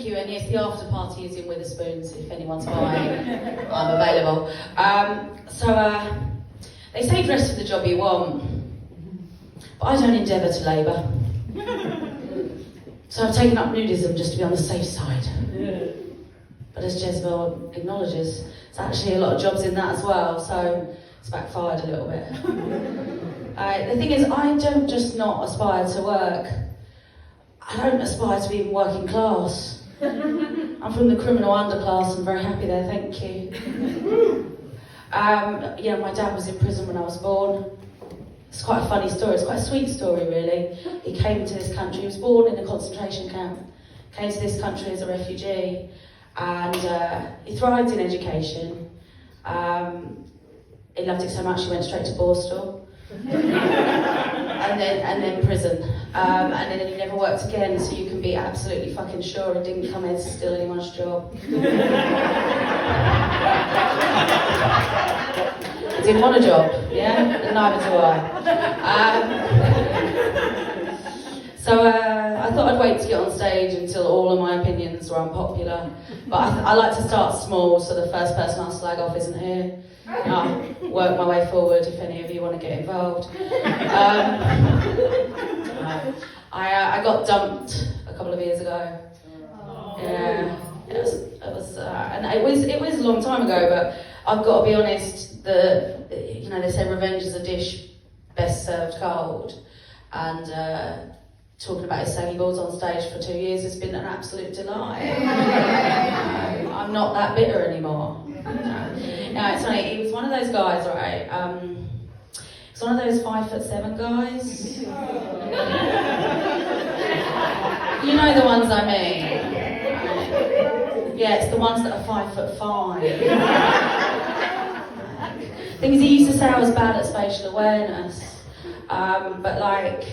thank you, and yes, the after party is in Witherspoons, if anyone's buying, I'm available. They say dress for the job you want, but I don't endeavour to labour. So I've taken up nudism just to be on the safe side. But as Jezebel acknowledges, there's actually a lot of jobs in that as well, so it's backfired a little bit. The thing is, I don't just not aspire to work. I don't aspire to be even working class. I'm from the criminal underclass. I'm very happy there, thank you. My dad was in prison when I was born. It's quite a funny story. It's quite a sweet story, really. He came to this country. He was born in a concentration camp. Came to this country as a refugee, and he thrived in education. He loved it so much he went straight to Borstal. and then prison, and then he never worked again, so you can be absolutely fucking sure he didn't come here to steal anyone's job. I didn't want a job, yeah? Neither do I. I thought I'd wait to get on stage until all of my opinions were unpopular, but I like to start small, so the first person I'll slag off isn't here. I'll work my way forward if any of you want to get involved. I got dumped a couple of years ago. Yeah, it was a long time ago, but I've got to be honest. They say revenge is a dish best served cold, and talking about his saggy balls on stage for 2 years has been an absolute delight. I'm not that bitter anymore. No, it's funny. He was one of those guys, right? He's one of those 5'7" guys. You know the ones I mean. Yeah, it's the ones that are 5'5". Thing is, he used to say I was bad at spatial awareness, but like,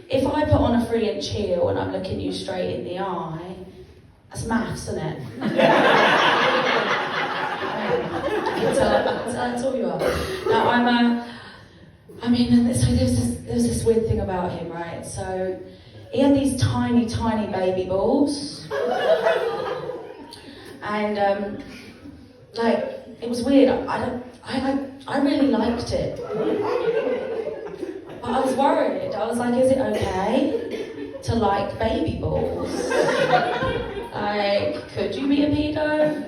if I put on a 3-inch heel and I'm looking you straight in the eye, that's maths, isn't it? That's all you are. Now so there was this weird thing about him, right? So he had these tiny, tiny baby balls, and it was weird. I really liked it, but I was worried. I was like, is it okay to like baby balls? Like, could you be a pedo?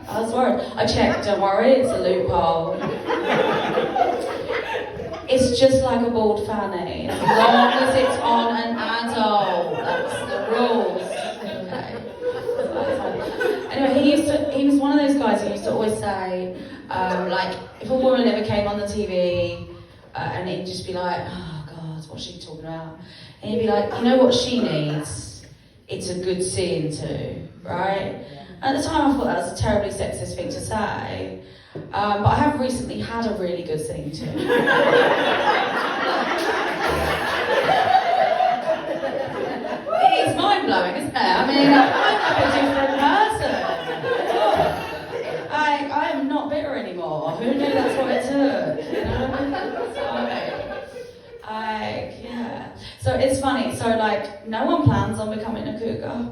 I was worried. I checked, don't worry, it's a loophole. It's just like a bald fanny, as long as it's on an adult. That's the rules. Okay. Anyway, he was one of those guys who used to always say, if a woman ever came on the TV, and he'd just be like, oh God, what's she talking about? And he'd be like, you know what she needs? It's a good seeing to, right? At the time I thought that was a terribly sexist thing to say, but I have recently had a really good thing too. It's mind-blowing, isn't it? I mean, I'm a different person. I am not bitter anymore. Who knew that's what it took? You know? Yeah. So it's funny. So no one plans on becoming a cougar.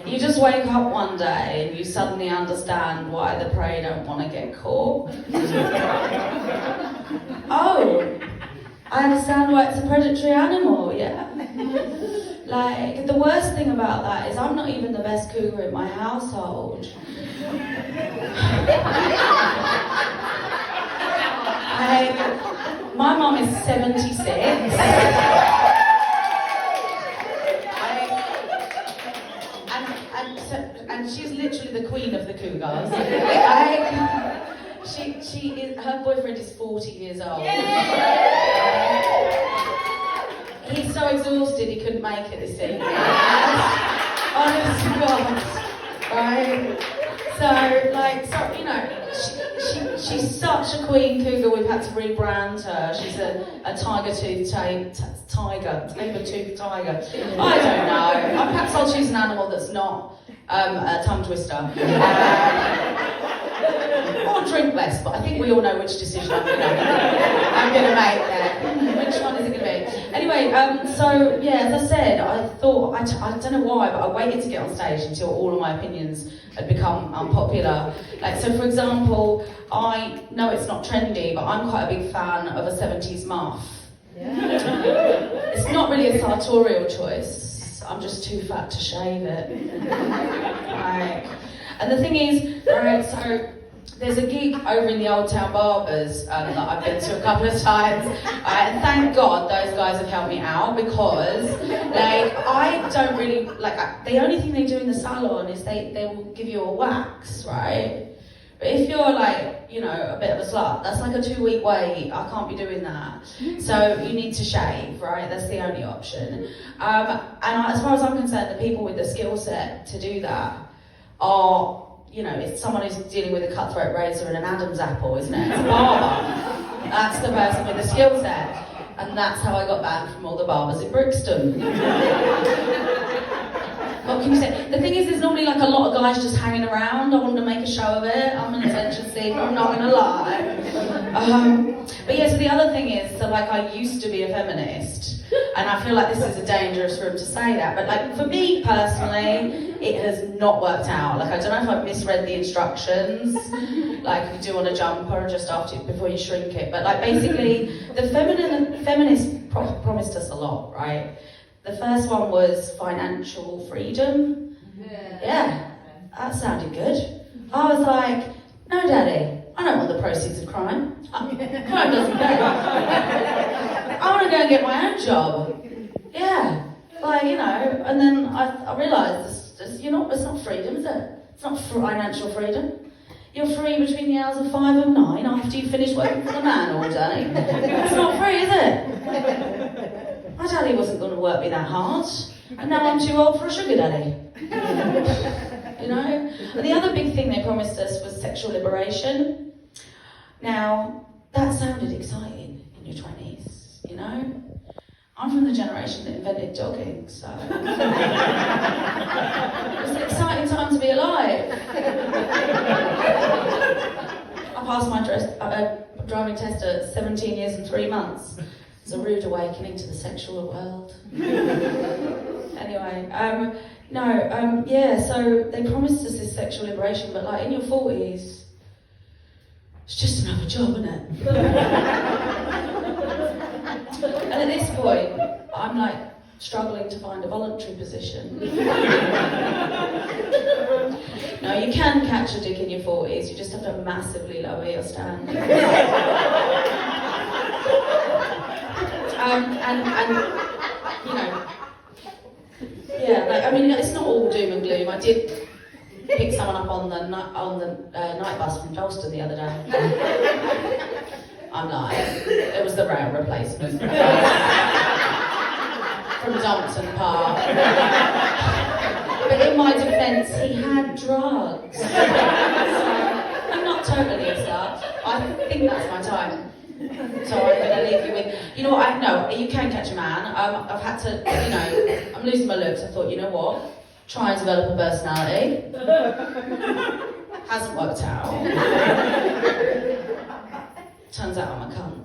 You just wake up one day and you suddenly understand why the prey don't want to get caught. Oh, I understand why it's a predatory animal, yeah. The worst thing about that is I'm not even the best cougar in my household. My mum is 76. And she's literally the queen of the cougars. Her boyfriend is 40 years old. He's so exhausted he couldn't make it this evening. Honest to God, right? She's such a queen cougar. We've had to rebrand her. She's a saber-toothed tiger. I don't know. Perhaps I'll choose an animal that's not a tongue twister. Or drink less, but I think we all know which decision I'm going to make there. Which one is it going to be? Anyway, so yeah, as I said, I thought, I don't know why, but I waited to get on stage until all of my opinions had become unpopular. Like, so for example, I know it's not trendy, but I'm quite a big fan of a 70s muff. Yeah. It's not really a sartorial choice. I'm just too fat to shave it. Right. And the thing is, right, so there's a gig over in the Old Town Barbers that I've been to a couple of times, and thank God those guys have helped me out, because like I don't really like the only thing they do in the salon is they will give you a wax, right? But if you're like, you know, a bit of a slut, that's like a 2-week wait. I can't be doing that. So you need to shave, right? That's the only option. As far as I'm concerned, the people with the skill set to do that are, you know, it's someone who's dealing with a cutthroat razor and an Adam's apple, isn't it? It's a barber. That's the person with the skill set. And that's how I got banned from all the barbers in Brixton. What can you say? The thing is, there's normally like a lot of guys just hanging around. I wanted to make a show of it. I'm an attention seeker, I'm not gonna lie. But yeah, so the other thing is, so like I used to be a feminist, and I feel like this is a dangerous room to say that, but like for me personally, it has not worked out. Like I don't know if I've misread the instructions, like you do on a jumper just after, before you shrink it, but like basically, the feminists promised us a lot, right? The first one was financial freedom. Yeah, that sounded good. I was like, no daddy, I don't want the proceeds of crime. Crime doesn't pay. I want to go and get my own job. Yeah, like, you know, and then I realised it's not freedom, is it? It's not financial freedom. You're free between the hours of 5 and 9 after you finish working for the man all day. It's not free, is it? My daddy wasn't going to work me that hard, and now I'm too old for a sugar daddy. You know? And the other big thing they promised us was sexual liberation. Now, that sounded exciting in your 20s, you know? I'm from the generation that invented dogging, so... It's an exciting time to be alive. I passed my driving test at 17 years and 3 months. It's a rude awakening to the sexual world. Anyway, yeah, so they promised us this sexual liberation, but like in your 40s, it's just another job, isn't it? And at this point, I'm like struggling to find a voluntary position. No, you can catch a dick in your 40s, you just have to massively lower your standards. And you know, yeah, like, I mean, it's not all doom and gloom. I did pick someone up on the night bus from Dalston the other day. I'm lying. It was the rail replacement from Dumpton Park. But in my defence, he had drugs. So I'm not totally a slut. I think that's my time. So I'm going to leave you with, you know what, no, you can catch a man. I've had to, you know, I'm losing my looks. I thought, you know what, try and develop a personality. Hasn't worked out. Turns out I'm a cunt.